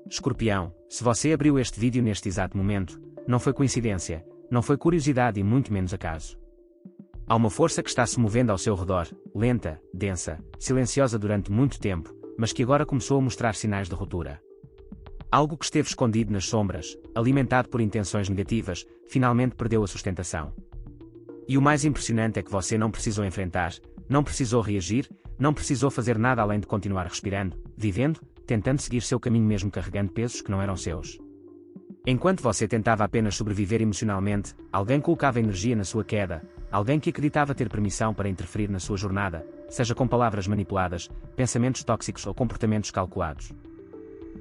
Escorpião, se você abriu este vídeo neste exato momento, não foi coincidência, não foi curiosidade e muito menos acaso. Há uma força que está se movendo ao seu redor, lenta, densa, silenciosa durante muito tempo, mas que agora começou a mostrar sinais de ruptura. Algo que esteve escondido nas sombras, alimentado por intenções negativas, finalmente perdeu a sustentação. E o mais impressionante é que você não precisou enfrentar, não precisou reagir, não precisou fazer nada além de continuar respirando, vivendo, tentando seguir seu caminho mesmo carregando pesos que não eram seus. Enquanto você tentava apenas sobreviver emocionalmente, alguém colocava energia na sua queda, alguém que acreditava ter permissão para interferir na sua jornada, seja com palavras manipuladas, pensamentos tóxicos ou comportamentos calculados.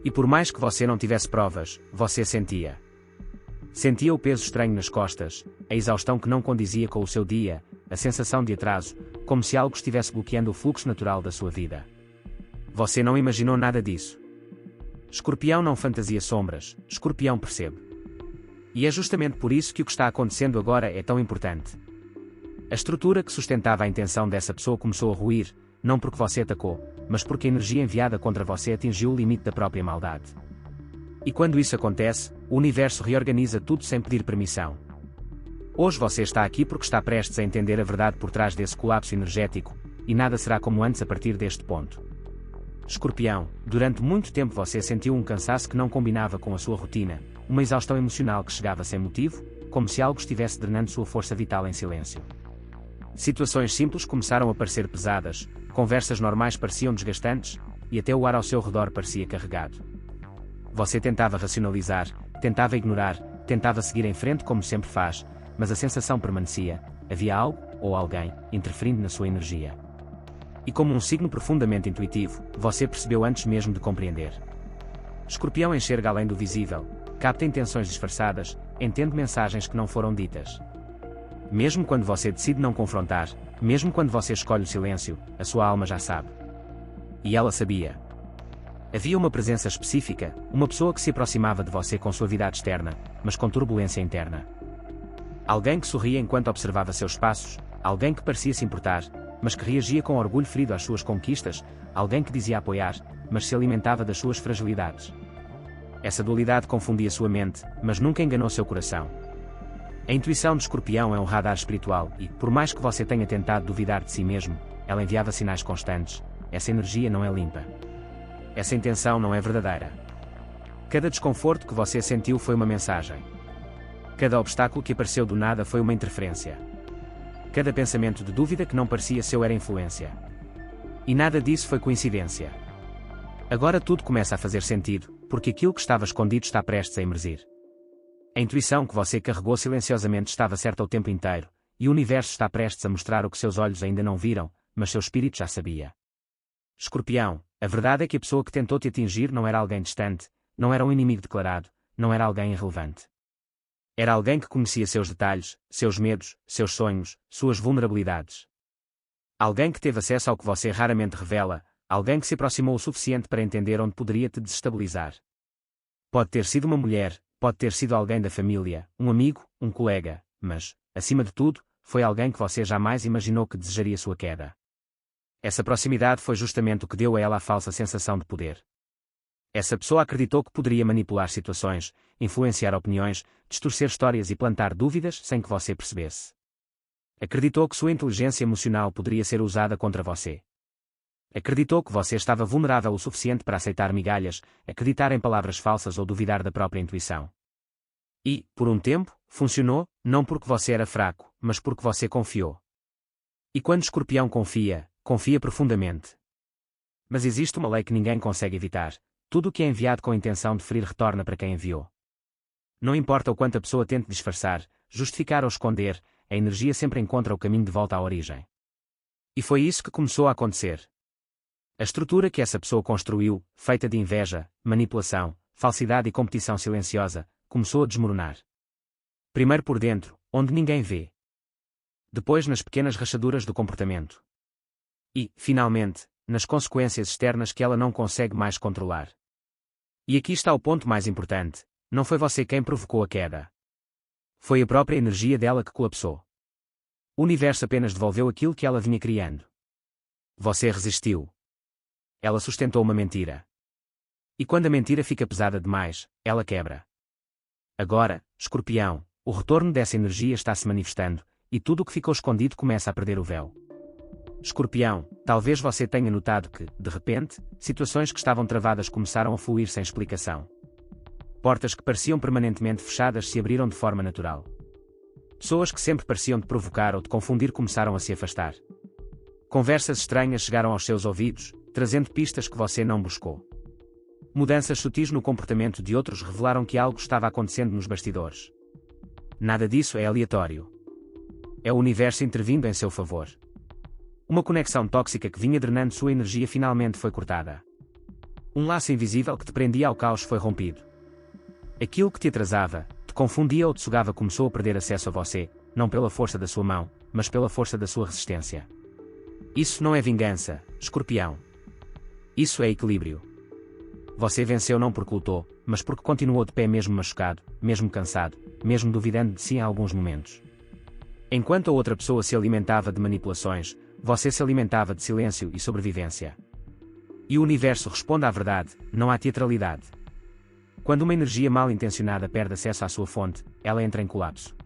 E por mais que você não tivesse provas, você sentia. Sentia o peso estranho nas costas, a exaustão que não condizia com o seu dia, a sensação de atraso, como se algo estivesse bloqueando o fluxo natural da sua vida. Você não imaginou nada disso. Escorpião não fantasia sombras, Escorpião percebe. E é justamente por isso que o que está acontecendo agora é tão importante. A estrutura que sustentava a intenção dessa pessoa começou a ruir, não porque você atacou, mas porque a energia enviada contra você atingiu o limite da própria maldade. E quando isso acontece, o universo reorganiza tudo sem pedir permissão. Hoje você está aqui porque está prestes a entender a verdade por trás desse colapso energético, e nada será como antes a partir deste ponto. Escorpião, durante muito tempo você sentiu um cansaço que não combinava com a sua rotina, uma exaustão emocional que chegava sem motivo, como se algo estivesse drenando sua força vital em silêncio. Situações simples começaram a parecer pesadas, conversas normais pareciam desgastantes, e até o ar ao seu redor parecia carregado. Você tentava racionalizar, tentava ignorar, tentava seguir em frente como sempre faz, mas a sensação permanecia, havia algo, ou alguém, interferindo na sua energia. E como um signo profundamente intuitivo, você percebeu antes mesmo de compreender. Escorpião enxerga além do visível, capta intenções disfarçadas, entende mensagens que não foram ditas. Mesmo quando você decide não confrontar, mesmo quando você escolhe o silêncio, a sua alma já sabe. E ela sabia. Havia uma presença específica, uma pessoa que se aproximava de você com suavidade externa, mas com turbulência interna. Alguém que sorria enquanto observava seus passos, alguém que parecia se importar, mas que reagia com orgulho ferido às suas conquistas, alguém que dizia apoiar, mas se alimentava das suas fragilidades. Essa dualidade confundia sua mente, mas nunca enganou seu coração. A intuição de Escorpião é um radar espiritual e, por mais que você tenha tentado duvidar de si mesmo, ela enviava sinais constantes. Essa energia não é limpa. Essa intenção não é verdadeira. Cada desconforto que você sentiu foi uma mensagem. Cada obstáculo que apareceu do nada foi uma interferência. Cada pensamento de dúvida que não parecia seu era influência. E nada disso foi coincidência. Agora tudo começa a fazer sentido, porque aquilo que estava escondido está prestes a emergir. A intuição que você carregou silenciosamente estava certa o tempo inteiro, e o universo está prestes a mostrar o que seus olhos ainda não viram, mas seu espírito já sabia. Escorpião, a verdade é que a pessoa que tentou te atingir não era alguém distante, não era um inimigo declarado, não era alguém irrelevante. Era alguém que conhecia seus detalhes, seus medos, seus sonhos, suas vulnerabilidades. Alguém que teve acesso ao que você raramente revela, alguém que se aproximou o suficiente para entender onde poderia te desestabilizar. Pode ter sido uma mulher, pode ter sido alguém da família, um amigo, um colega, mas, acima de tudo, foi alguém que você jamais imaginou que desejaria sua queda. Essa proximidade foi justamente o que deu a ela a falsa sensação de poder. Essa pessoa acreditou que poderia manipular situações, influenciar opiniões, distorcer histórias e plantar dúvidas sem que você percebesse. Acreditou que sua inteligência emocional poderia ser usada contra você. Acreditou que você estava vulnerável o suficiente para aceitar migalhas, acreditar em palavras falsas ou duvidar da própria intuição. E, por um tempo, funcionou, não porque você era fraco, mas porque você confiou. E quando Escorpião confia, confia profundamente. Mas existe uma lei que ninguém consegue evitar. Tudo o que é enviado com a intenção de ferir retorna para quem enviou. Não importa o quanto a pessoa tente disfarçar, justificar ou esconder, a energia sempre encontra o caminho de volta à origem. E foi isso que começou a acontecer. A estrutura que essa pessoa construiu, feita de inveja, manipulação, falsidade e competição silenciosa, começou a desmoronar. Primeiro por dentro, onde ninguém vê. Depois nas pequenas rachaduras do comportamento. E, finalmente, nas consequências externas que ela não consegue mais controlar. E aqui está o ponto mais importante: não foi você quem provocou a queda. Foi a própria energia dela que colapsou. O universo apenas devolveu aquilo que ela vinha criando. Você resistiu. Ela sustentou uma mentira. E quando a mentira fica pesada demais, ela quebra. Agora, Escorpião, o retorno dessa energia está se manifestando, e tudo o que ficou escondido começa a perder o véu. Escorpião, talvez você tenha notado que, de repente, situações que estavam travadas começaram a fluir sem explicação. Portas que pareciam permanentemente fechadas se abriram de forma natural. Pessoas que sempre pareciam de provocar ou de confundir começaram a se afastar. Conversas estranhas chegaram aos seus ouvidos, trazendo pistas que você não buscou. Mudanças sutis no comportamento de outros revelaram que algo estava acontecendo nos bastidores. Nada disso é aleatório. É o universo intervindo em seu favor. Uma conexão tóxica que vinha drenando sua energia finalmente foi cortada. Um laço invisível que te prendia ao caos foi rompido. Aquilo que te atrasava, te confundia ou te sugava começou a perder acesso a você, não pela força da sua mão, mas pela força da sua resistência. Isso não é vingança, Escorpião. Isso é equilíbrio. Você venceu não porque lutou, mas porque continuou de pé mesmo machucado, mesmo cansado, mesmo duvidando de si em alguns momentos. Enquanto a outra pessoa se alimentava de manipulações, você se alimentava de silêncio e sobrevivência. E o universo responde à verdade, não à teatralidade. Quando uma energia mal intencionada perde acesso à sua fonte, ela entra em colapso.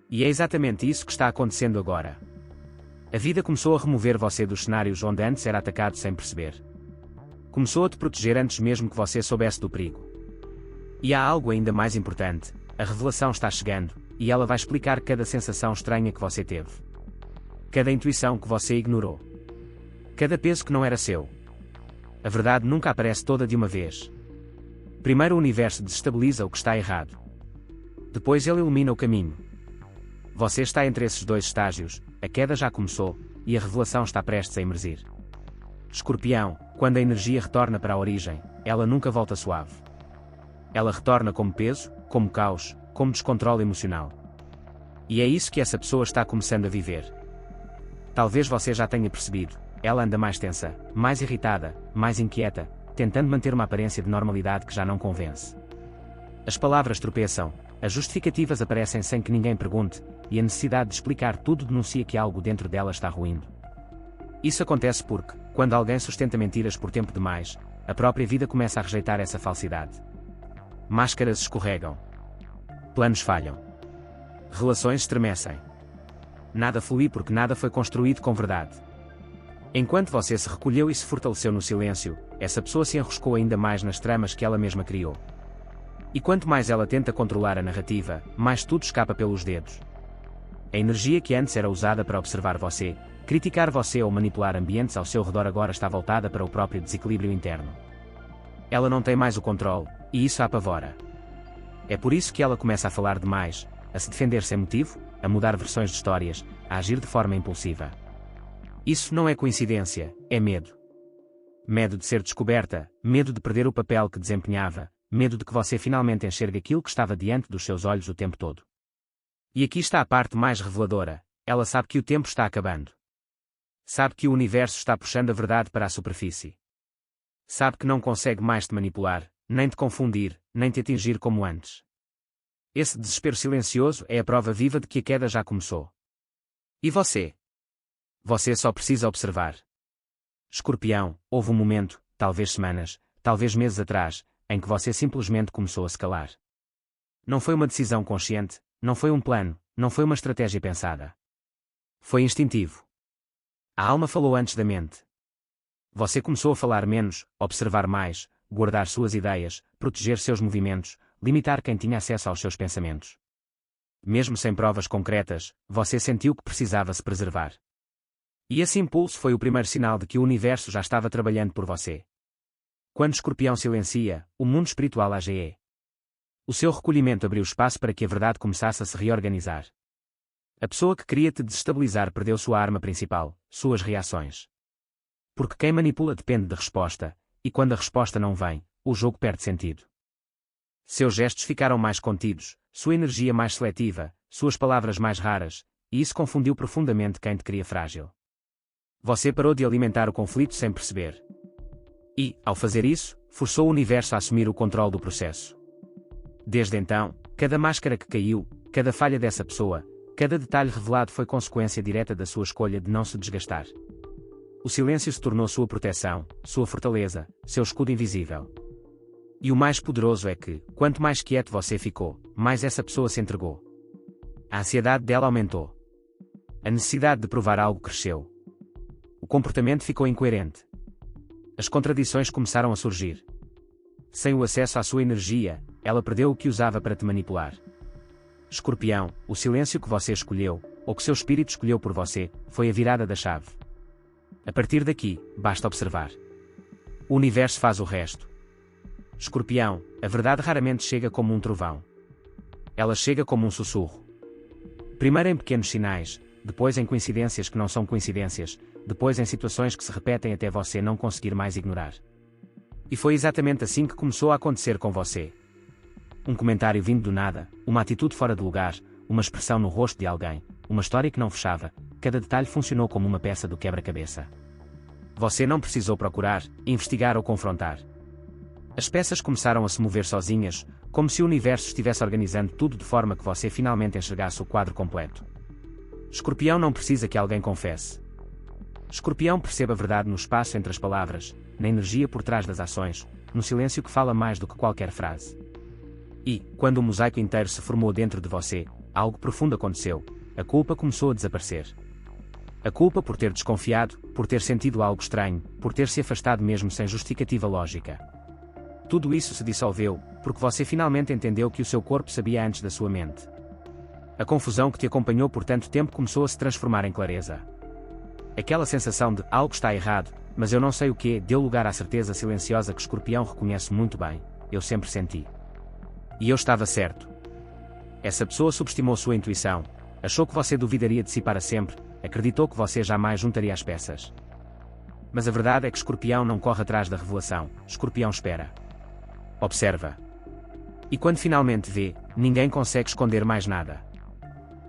E é exatamente isso que está acontecendo agora. A vida começou a remover você dos cenários onde antes era atacado sem perceber. Começou a te proteger antes mesmo que você soubesse do perigo. E há algo ainda mais importante, a revelação está chegando, e ela vai explicar cada sensação estranha que você teve. Cada intuição que você ignorou. Cada peso que não era seu. A verdade nunca aparece toda de uma vez. Primeiro o universo desestabiliza o que está errado. Depois ele ilumina o caminho. Você está entre esses dois estágios, a queda já começou, e a revelação está prestes a emergir. Escorpião, quando a energia retorna para a origem, ela nunca volta suave. Ela retorna como peso, como caos, como descontrole emocional. E é isso que essa pessoa está começando a viver. Talvez você já tenha percebido, ela anda mais tensa, mais irritada, mais inquieta, tentando manter uma aparência de normalidade que já não convence. As palavras tropeçam, as justificativas aparecem sem que ninguém pergunte, e a necessidade de explicar tudo denuncia que algo dentro dela está ruindo. Isso acontece porque, quando alguém sustenta mentiras por tempo demais, a própria vida começa a rejeitar essa falsidade. Máscaras escorregam. Planos falham. Relações estremecem. Nada flui porque nada foi construído com verdade. Enquanto você se recolheu e se fortaleceu no silêncio, essa pessoa se enroscou ainda mais nas tramas que ela mesma criou. E quanto mais ela tenta controlar a narrativa, mais tudo escapa pelos dedos. A energia que antes era usada para observar você, criticar você ou manipular ambientes ao seu redor agora está voltada para o próprio desequilíbrio interno. Ela não tem mais o controle, e isso a apavora. É por isso que ela começa a falar demais, a se defender sem motivo, a mudar versões de histórias, a agir de forma impulsiva. Isso não é coincidência, é medo. Medo de ser descoberta, medo de perder o papel que desempenhava, medo de que você finalmente enxergue aquilo que estava diante dos seus olhos o tempo todo. E aqui está a parte mais reveladora, ela sabe que o tempo está acabando. Sabe que o universo está puxando a verdade para a superfície. Sabe que não consegue mais te manipular, nem te confundir, nem te atingir como antes. Esse desespero silencioso é a prova viva de que a queda já começou. E você? Você só precisa observar. Escorpião, houve um momento, talvez semanas, talvez meses atrás, em que você simplesmente começou a se calar. Não foi uma decisão consciente, não foi um plano, não foi uma estratégia pensada. Foi instintivo. A alma falou antes da mente. Você começou a falar menos, observar mais, guardar suas ideias, proteger seus movimentos, limitar quem tinha acesso aos seus pensamentos. Mesmo sem provas concretas, você sentiu que precisava se preservar. E esse impulso foi o primeiro sinal de que o universo já estava trabalhando por você. Quando Escorpião silencia, o mundo espiritual age. O seu recolhimento abriu espaço para que a verdade começasse a se reorganizar. A pessoa que queria te desestabilizar perdeu sua arma principal, suas reações. Porque quem manipula depende da resposta, e quando a resposta não vem, o jogo perde sentido. Seus gestos ficaram mais contidos, sua energia mais seletiva, suas palavras mais raras, e isso confundiu profundamente quem te queria frágil. Você parou de alimentar o conflito sem perceber. E, ao fazer isso, forçou o universo a assumir o controle do processo. Desde então, cada máscara que caiu, cada falha dessa pessoa, cada detalhe revelado foi consequência direta da sua escolha de não se desgastar. O silêncio se tornou sua proteção, sua fortaleza, seu escudo invisível. E o mais poderoso é que, quanto mais quieto você ficou, mais essa pessoa se entregou. A ansiedade dela aumentou. A necessidade de provar algo cresceu. O comportamento ficou incoerente. As contradições começaram a surgir. Sem o acesso à sua energia, ela perdeu o que usava para te manipular. Escorpião, o silêncio que você escolheu, ou que seu espírito escolheu por você, foi a virada da chave. A partir daqui, basta observar. O universo faz o resto. Escorpião, a verdade raramente chega como um trovão. Ela chega como um sussurro. Primeiro em pequenos sinais, depois em coincidências que não são coincidências, depois em situações que se repetem até você não conseguir mais ignorar. E foi exatamente assim que começou a acontecer com você. Um comentário vindo do nada, uma atitude fora de lugar, uma expressão no rosto de alguém, uma história que não fechava, cada detalhe funcionou como uma peça do quebra-cabeça. Você não precisou procurar, investigar ou confrontar. As peças começaram a se mover sozinhas, como se o universo estivesse organizando tudo de forma que você finalmente enxergasse o quadro completo. Escorpião não precisa que alguém confesse. Escorpião percebe a verdade no espaço entre as palavras, na energia por trás das ações, no silêncio que fala mais do que qualquer frase. E, quando o mosaico inteiro se formou dentro de você, algo profundo aconteceu, a culpa começou a desaparecer. A culpa por ter desconfiado, por ter sentido algo estranho, por ter se afastado mesmo sem justificativa lógica. Tudo isso se dissolveu, porque você finalmente entendeu que o seu corpo sabia antes da sua mente. A confusão que te acompanhou por tanto tempo começou a se transformar em clareza. Aquela sensação de algo está errado, mas eu não sei o que, deu lugar à certeza silenciosa que Escorpião reconhece muito bem, eu sempre senti. E eu estava certo. Essa pessoa subestimou sua intuição, achou que você duvidaria de si para sempre, acreditou que você jamais juntaria as peças. Mas a verdade é que Escorpião não corre atrás da revelação, Escorpião espera. Observa. E quando finalmente vê, ninguém consegue esconder mais nada.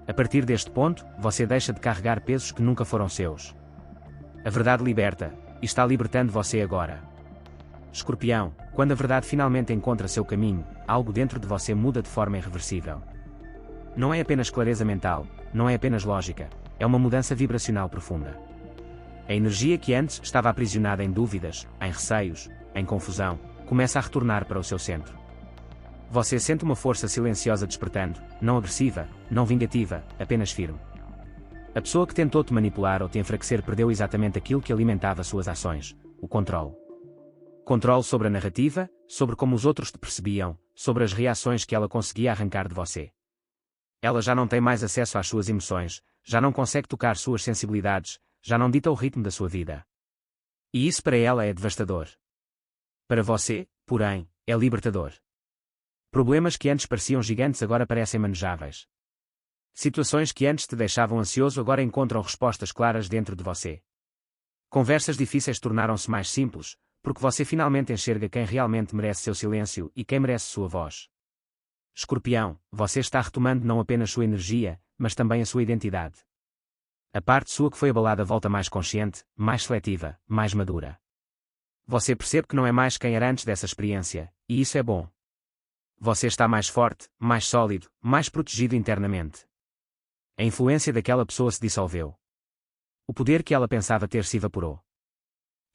A partir deste ponto, você deixa de carregar pesos que nunca foram seus. A verdade liberta, e está libertando você agora. Escorpião, quando a verdade finalmente encontra seu caminho, algo dentro de você muda de forma irreversível. Não é apenas clareza mental, não é apenas lógica, é uma mudança vibracional profunda. A energia que antes estava aprisionada em dúvidas, em receios, em confusão, começa a retornar para o seu centro. Você sente uma força silenciosa despertando, não agressiva, não vingativa, apenas firme. A pessoa que tentou te manipular ou te enfraquecer perdeu exatamente aquilo que alimentava suas ações, o controle. Controle sobre a narrativa, sobre como os outros te percebiam, sobre as reações que ela conseguia arrancar de você. Ela já não tem mais acesso às suas emoções, já não consegue tocar suas sensibilidades, já não dita o ritmo da sua vida. E isso para ela é devastador. Para você, porém, é libertador. Problemas que antes pareciam gigantes agora parecem manejáveis. Situações que antes te deixavam ansioso agora encontram respostas claras dentro de você. Conversas difíceis tornaram-se mais simples, porque você finalmente enxerga quem realmente merece seu silêncio e quem merece sua voz. Escorpião, você está retomando não apenas sua energia, mas também a sua identidade. A parte sua que foi abalada volta mais consciente, mais seletiva, mais madura. Você percebe que não é mais quem era antes dessa experiência, e isso é bom. Você está mais forte, mais sólido, mais protegido internamente. A influência daquela pessoa se dissolveu. O poder que ela pensava ter se evaporou.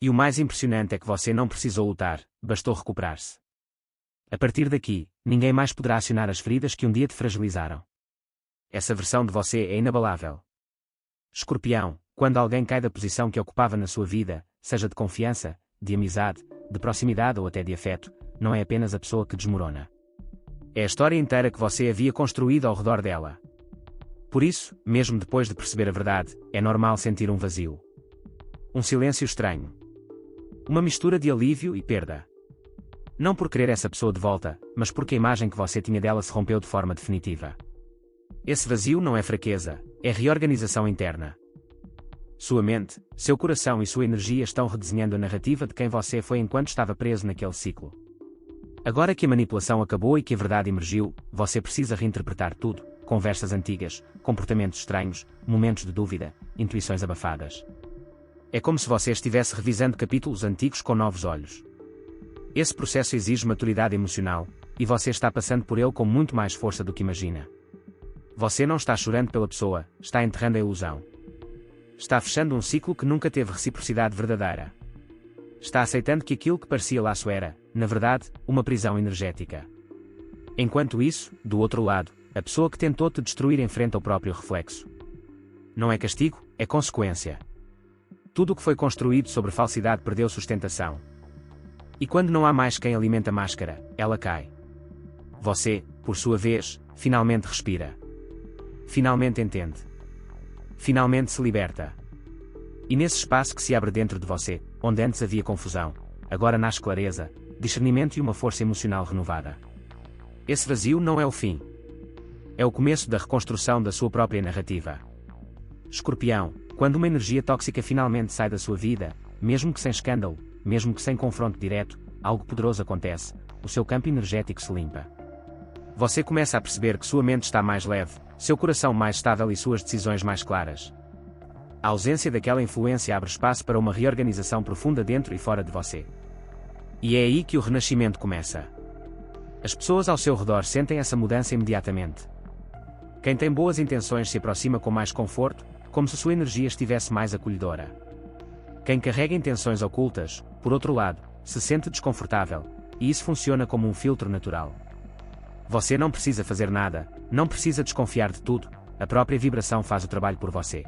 E o mais impressionante é que você não precisou lutar, bastou recuperar-se. A partir daqui, ninguém mais poderá acionar as feridas que um dia te fragilizaram. Essa versão de você é inabalável. Escorpião, quando alguém cai da posição que ocupava na sua vida, seja de confiança, de amizade, de proximidade ou até de afeto, não é apenas a pessoa que desmorona. É a história inteira que você havia construído ao redor dela. Por isso, mesmo depois de perceber a verdade, é normal sentir um vazio. Um silêncio estranho. Uma mistura de alívio e perda. Não por querer essa pessoa de volta, mas porque a imagem que você tinha dela se rompeu de forma definitiva. Esse vazio não é fraqueza, é reorganização interna. Sua mente, seu coração e sua energia estão redesenhando a narrativa de quem você foi enquanto estava preso naquele ciclo. Agora que a manipulação acabou e que a verdade emergiu, você precisa reinterpretar tudo: conversas antigas, comportamentos estranhos, momentos de dúvida, intuições abafadas. É como se você estivesse revisando capítulos antigos com novos olhos. Esse processo exige maturidade emocional, e você está passando por ele com muito mais força do que imagina. Você não está chorando pela pessoa, está enterrando a ilusão. Está fechando um ciclo que nunca teve reciprocidade verdadeira. está aceitando que aquilo que parecia laço era, na verdade, uma prisão energética. Enquanto isso, do outro lado, a pessoa que tentou te destruir enfrenta o próprio reflexo. Não é castigo, é consequência. Tudo o que foi construído sobre falsidade perdeu sustentação. E quando não há mais quem alimenta a máscara, ela cai. Você, por sua vez, finalmente respira. Finalmente entende. Finalmente se liberta. E nesse espaço que se abre dentro de você, onde antes havia confusão, agora nasce clareza, discernimento e uma força emocional renovada. Esse vazio não é o fim. É o começo da reconstrução da sua própria narrativa. Escorpião, quando uma energia tóxica finalmente sai da sua vida, mesmo que sem escândalo, mesmo que sem confronto direto, algo poderoso acontece, o seu campo energético se limpa. Você começa a perceber que sua mente está mais leve, seu coração mais estável e suas decisões mais claras. A ausência daquela influência abre espaço para uma reorganização profunda dentro e fora de você. E é aí que o renascimento começa. As pessoas ao seu redor sentem essa mudança imediatamente. Quem tem boas intenções se aproxima com mais conforto, como se sua energia estivesse mais acolhedora. Quem carrega intenções ocultas, por outro lado, se sente desconfortável, e isso funciona como um filtro natural. Você não precisa fazer nada, não precisa desconfiar de tudo, a própria vibração faz o trabalho por você.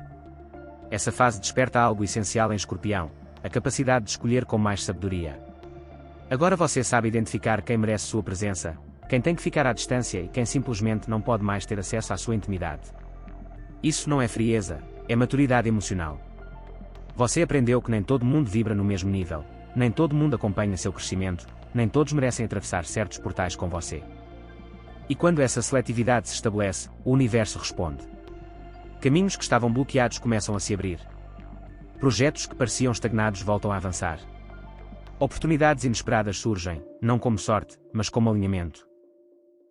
Essa fase desperta algo essencial em Escorpião, a capacidade de escolher com mais sabedoria. Agora você sabe identificar quem merece sua presença, quem tem que ficar à distância e quem simplesmente não pode mais ter acesso à sua intimidade. Isso não é frieza, é maturidade emocional. Você aprendeu que nem todo mundo vibra no mesmo nível, nem todo mundo acompanha seu crescimento, nem todos merecem atravessar certos portais com você. E quando essa seletividade se estabelece, o universo responde. Caminhos que estavam bloqueados começam a se abrir. Projetos que pareciam estagnados voltam a avançar. Oportunidades inesperadas surgem, não como sorte, mas como alinhamento.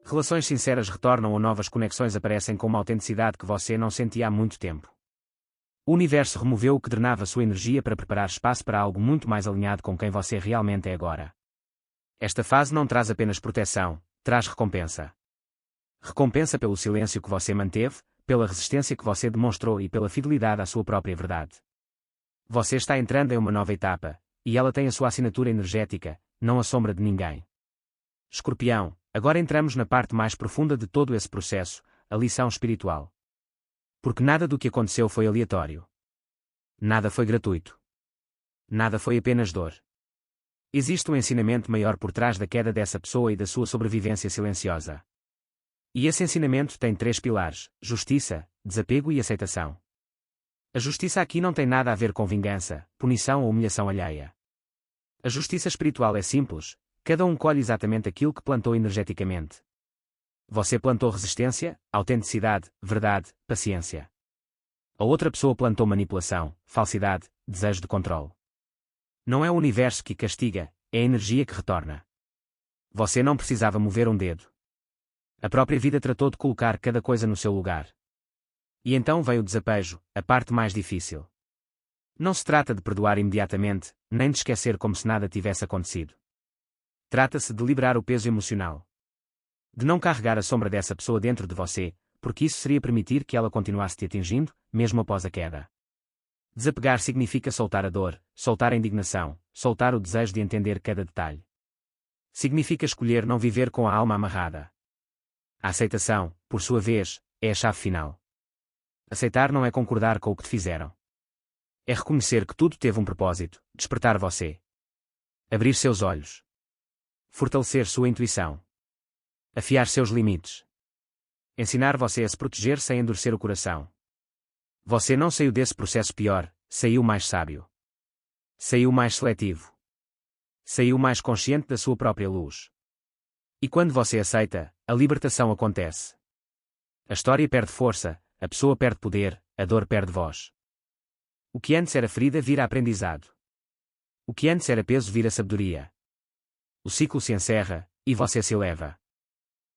Relações sinceras retornam ou novas conexões aparecem com uma autenticidade que você não sentia há muito tempo. O universo removeu o que drenava sua energia para preparar espaço para algo muito mais alinhado com quem você realmente é agora. Esta fase não traz apenas proteção, traz recompensa. Recompensa pelo silêncio que você manteve, pela resistência que você demonstrou e pela fidelidade à sua própria verdade. Você está entrando em uma nova etapa, e ela tem a sua assinatura energética, não a sombra de ninguém. Escorpião, agora entramos na parte mais profunda de todo esse processo, a lição espiritual. Porque nada do que aconteceu foi aleatório. Nada foi gratuito. Nada foi apenas dor. Existe um ensinamento maior por trás da queda dessa pessoa e da sua sobrevivência silenciosa. E esse ensinamento tem 3 pilares: justiça, desapego e aceitação. A justiça aqui não tem nada a ver com vingança, punição ou humilhação alheia. A justiça espiritual é simples, cada um colhe exatamente aquilo que plantou energeticamente. Você plantou resistência, autenticidade, verdade, paciência. A outra pessoa plantou manipulação, falsidade, desejo de controle. Não é o universo que castiga, é a energia que retorna. Você não precisava mover um dedo. A própria vida tratou de colocar cada coisa no seu lugar. E então veio o desapejo, a parte mais difícil. Não se trata de perdoar imediatamente, nem de esquecer como se nada tivesse acontecido. Trata-se de liberar o peso emocional. De não carregar a sombra dessa pessoa dentro de você, porque isso seria permitir que ela continuasse te atingindo, mesmo após a queda. Desapegar significa soltar a dor, soltar a indignação, soltar o desejo de entender cada detalhe. Significa escolher não viver com a alma amarrada. A aceitação, por sua vez, é a chave final. Aceitar não é concordar com o que te fizeram. É reconhecer que tudo teve um propósito, despertar você. Abrir seus olhos. Fortalecer sua intuição. Afiar seus limites. Ensinar você a se proteger sem endurecer o coração. Você não saiu desse processo pior, saiu mais sábio. Saiu mais seletivo. Saiu mais consciente da sua própria luz. E quando você aceita, a libertação acontece. A história perde força, a pessoa perde poder, a dor perde voz. O que antes era ferida vira aprendizado. O que antes era peso vira sabedoria. O ciclo se encerra, e você se eleva.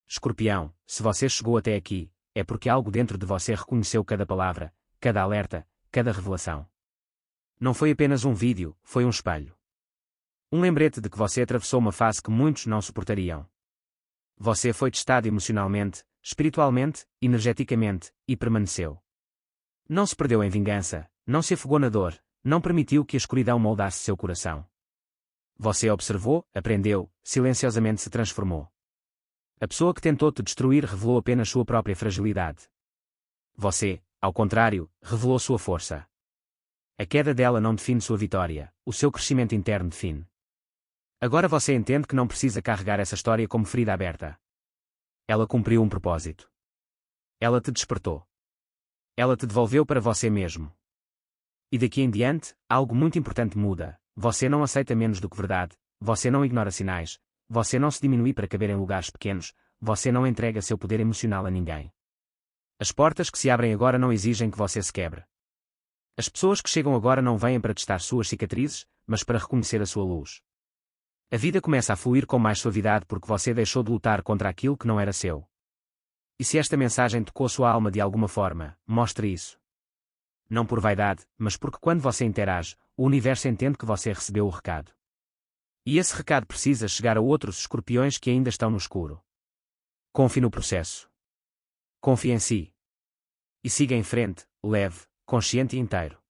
Escorpião, se você chegou até aqui, é porque algo dentro de você reconheceu cada palavra, cada alerta, cada revelação. Não foi apenas um vídeo, foi um espelho. Um lembrete de que você atravessou uma fase que muitos não suportariam. Você foi testado emocionalmente, espiritualmente, energeticamente, e permaneceu. Não se perdeu em vingança, não se afogou na dor, não permitiu que a escuridão moldasse seu coração. Você observou, aprendeu, silenciosamente se transformou. A pessoa que tentou te destruir revelou apenas sua própria fragilidade. Você, ao contrário, revelou sua força. A queda dela não define sua vitória, o seu crescimento interno define. Agora você entende que não precisa carregar essa história como ferida aberta. Ela cumpriu um propósito. Ela te despertou. Ela te devolveu para você mesmo. E daqui em diante, algo muito importante muda. Você não aceita menos do que verdade, você não ignora sinais, você não se diminui para caber em lugares pequenos, você não entrega seu poder emocional a ninguém. As portas que se abrem agora não exigem que você se quebre. As pessoas que chegam agora não vêm para testar suas cicatrizes, mas para reconhecer a sua luz. A vida começa a fluir com mais suavidade porque você deixou de lutar contra aquilo que não era seu. E se esta mensagem tocou sua alma de alguma forma, mostre isso. Não por vaidade, mas porque quando você interage, o universo entende que você recebeu o recado. E esse recado precisa chegar a outros escorpiões que ainda estão no escuro. Confie no processo. Confie em si. E siga em frente, leve, consciente e inteiro.